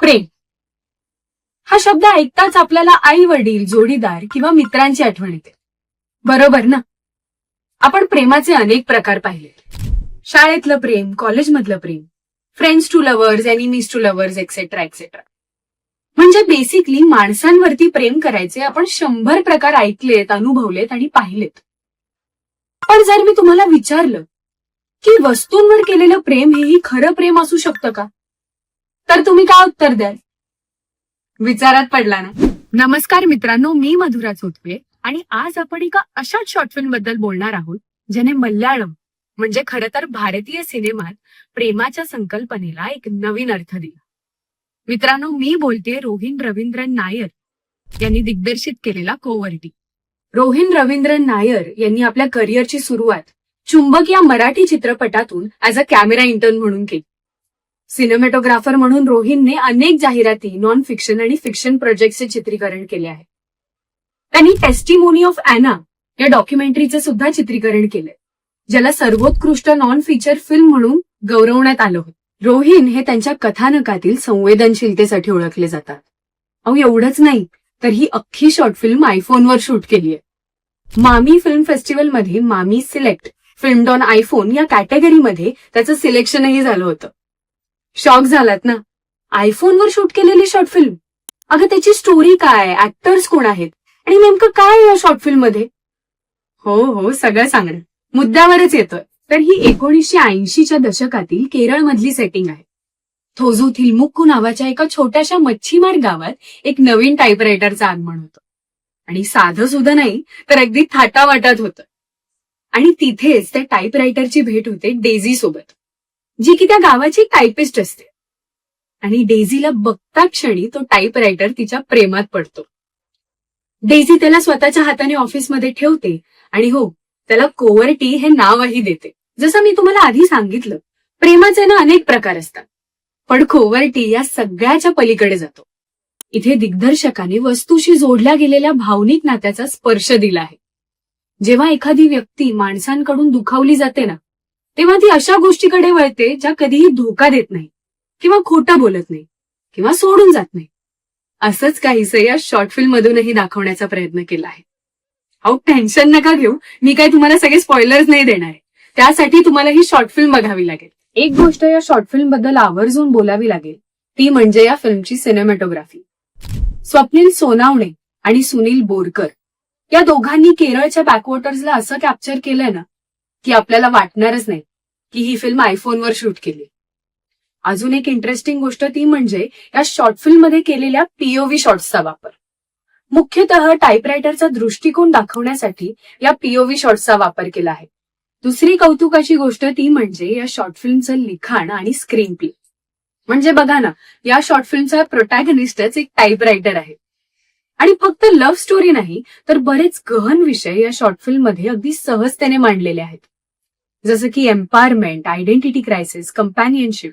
प्रेम हा शब्द ऐकताच आपल्याला आई वडील, जोडीदार किंवा मित्रांची आठवण येते. बरोबर ना? आपण प्रेमाचे अनेक प्रकार पाहिले. शाळेतलं प्रेम, कॉलेजमधलं प्रेम, friends to lovers, enemies to lovers, etcetera etcetera. म्हणजे बेसिकली माणसांवरती प्रेम करायचे आपण 100 प्रकार ऐकलेत, अनुभवलेत आणि पाहिलेत. पण जर मी तुम्हाला विचारलं की वस्तूंवर केलेलं प्रेम हेही खरं प्रेम असू शकतं का, तर तुम्ही काय उत्तर द्याल? विचारात पडला ना? नमस्कार मित्रांनो, मी मधुरा चोथवे आणि आज आपण एका अशाच शॉर्ट फिल्म बद्दल बोलणार आहोत ज्याने मल्याळम म्हणजे खरं तर भारतीय सिनेमात प्रेमाच्या संकल्पनेला एक नवीन अर्थ दिला. मित्रांनो, मी बोलते रोहिन रवींद्रन नायर यांनी दिग्दर्शित केलेला कोवर्टी. रोहिन रवींद्रन नायर यांनी आपल्या करिअरची सुरुवात चुंबक या मराठी चित्रपटातून ऍज अ कॅमेरा इंटर्न म्हणून केली. सिनेमॅटोग्राफर म्हणून रोहिनने अनेक जाहिराती, नॉन फिक्शन आणि फिक्शन प्रोजेक्टचे चित्रीकरण केले आहे. त्यांनी टेस्टिमोनी ऑफ अॅना या डॉक्युमेंटरीचे सुद्धा चित्रीकरण केले, ज्याला सर्वोत्कृष्ट नॉन फीचर फिल्म म्हणून गौरवण्यात आलं होतं. रोहिन हे त्यांच्या कथानकातील संवेदनशीलतेसाठी ओळखले जातात. अहो, एवढंच नाही तर ही अख्खी शॉर्ट फिल्म आयफोनवर शूट केली आहे. मामी फिल्म फेस्टिवलमध्ये मामी सिलेक्ट फिल्म्ड ऑन आयफोन या कॅटेगरीमध्ये त्याचं सिलेक्शनही झालं होतं. शॉक झालात ना? आयफोनवर शूट केलेली शॉर्ट फिल्म. अगं, त्याची स्टोरी काय, ऍक्टर्स कोण आहेत आणि नेमकं काय या शॉर्ट फिल्म मध्ये? हो, सगळं सांगणं. मुद्द्यावरच येतोय. तर ही 1980च्या दशकातील केरळमधली सेटिंग आहे. थोजू थिल्मुक्कू नावाच्या एका छोट्याशा मच्छीमार गावात एक नवीन टाईपरायटरचं आगमन होतं. आणि साधं सुद्धा नाही तर अगदी थाटावाटात होतं. आणि तिथेच त्या टाईपरायटरची भेट होते डेझी सोबत, जी की त्या गावाची टायपिस्ट असते. आणि डेझीला बघता क्षणी तो टाईपरायटर तिच्या प्रेमात पडतो. डेझी त्याला स्वतःच्या हाताने ऑफिसमध्ये ठेवते आणि हो, त्याला कोवर्टी हे नावही देते. जसं मी तुम्हाला आधी सांगितलं, प्रेमाचे ना अनेक प्रकार असतात, पण कोवर्टी या सगळ्याच्या पलीकडे जातो. इथे दिग्दर्शकाने वस्तूशी जोडल्या गेलेल्या भावनिक नात्याचा स्पर्श दिला आहे. जेव्हा एखादी व्यक्ती माणसांकडून दुखावली जाते ना, तेव्हा ती अशा गोष्टीकडे वळते ज्या कधीही धोका देत नाही किंवा खोटं बोलत नाही किंवा सोडून जात नाही. असंच काहीसं या शॉर्ट फिल्म मधूनही दाखवण्याचा प्रयत्न केला आहे. अहो, टेन्शन नका घेऊ, मी काय तुम्हाला सगळे स्पॉयलर्स नाही देणार आहे. त्यासाठी तुम्हाला ही शॉर्ट फिल्म बघावी लागेल. एक गोष्ट या शॉर्ट फिल्म बद्दल आवर्जून बोलावी लागेल, ती म्हणजे या फिल्मची सिनेमॅटोग्राफी. स्वप्नील सोनावणे आणि सुनील बोरकर या दोघांनी केरळच्या बॅकवॉटर्सला असं कॅप्चर केलंय ना की आपल्याला वाटणारच नाही की ही फिल्म आयफोनवर शूट केली. अजून एक इंटरेस्टिंग गोष्ट ती म्हणजे या शॉर्ट फिल्म मध्ये केलेल्या पीओव्ही शॉट्सचा वापर. मुख्यतः टाईपरायटरचा दृष्टिकोन दाखवण्यासाठी या पीओव्ही शॉट्सचा वापर केला आहे. दुसरी कौतुकाची गोष्ट ती म्हणजे या शॉर्ट फिल्मचं लिखाण आणि स्क्रीन प्ले. म्हणजे बघा ना, या शॉर्ट फिल्मचा प्रोटॅगनिस्टच एक टाईपरायटर आहे. आणि फक्त लव्ह स्टोरी नाही तर बरेच गहन विषय या शॉर्ट फिल्म मध्ये अगदी सहजतेने मांडलेले आहेत. जसं की एम्पावरमेंट, आयडेंटिटी क्रायसिस, कंपॅनियनशिप.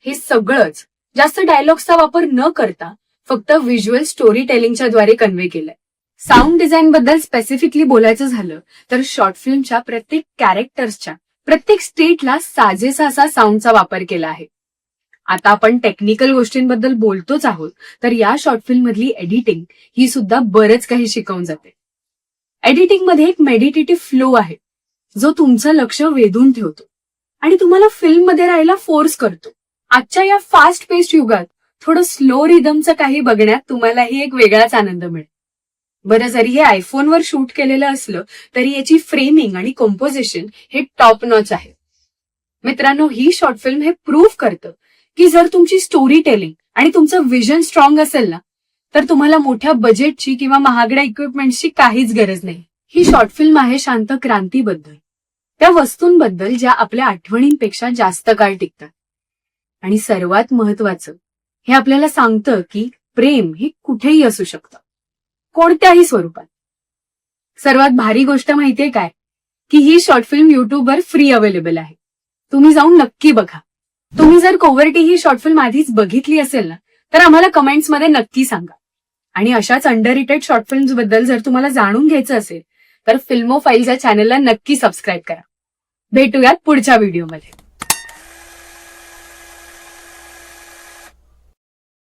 हे सगळंच जास्त डायलॉग्सचा वापर न करता फक्त व्हिज्युअल स्टोरी टेलिंगच्या द्वारे कन्वे केलंय. साऊंड डिझाईन बद्दल स्पेसिफिकली बोलायचं झालं तर शॉर्ट फिल्मच्या प्रत्येक कॅरेक्टर्सच्या प्रत्येक स्टेटला साजेसा असा साऊंडचा वापर केला आहे. आता आपण टेक्निकल गोष्टींबद्दल बोलतोच आहोत, तर या शॉर्ट फिल्म मधली एडिटिंग ही सुद्धा बरंच काही शिकवून जाते. एडिटिंग मध्ये एक मेडिटेटिव्ह फ्लो आहे जो तुमचं लक्ष वेधून ठेवतो आणि तुम्हाला फिल्म मध्ये राहायला फोर्स करतो. आजच्या या फास्ट पेस्ड युगात थोडं स्लो रिदमचं काही बघण्यात तुम्हालाही एक वेगळाच आनंद मिळेल. बरं, जरी हे आयफोनवर शूट केलेलं असलं तरी याची फ्रेमिंग आणि कंपोजिशन हे टॉप नॉच आहे. मित्रांनो, ही शॉर्ट फिल्म हे प्रूव्ह करतं की जर तुमची स्टोरी टेलिंग आणि तुमचं विजन स्ट्रॉंग असेल ना, तर तुम्हाला मोठ्या बजेटची किंवा महागड्या इक्विपमेंटची काहीच गरज नाही. ही शॉर्ट फिल्म आहे शांत क्रांतीबद्दल, त्या वस्तूंबद्दल ज्या आपल्या आठवणींपेक्षा जास्त काळ टिकतात. आणि सर्वात महत्वाचं, हे आपल्याला सांगतं की प्रेम हे कुठेही असू शकतं, कोणत्याही स्वरूपात. सर्वात भारी गोष्ट माहितीये काय, की ही शॉर्ट फिल्म युट्यूबवर फ्री अवेलेबल आहे. तुम्ही जाऊन नक्की बघा. तुम्ही जर कोवर्टी ही शॉर्ट फिल्म आधीच बघितली असेल ना, तर आम्हाला कमेंट्समध्ये नक्की सांगा. आणि अशाच अंडररेटेड शॉर्ट फिल्म्स बद्दल जर तुम्हाला जाणून घ्यायचं असेल तर फिल्मोफाईल्स या चॅनलला नक्की सबस्क्राईब करा. भेटूयात पुढच्या व्हिडिओमध्ये.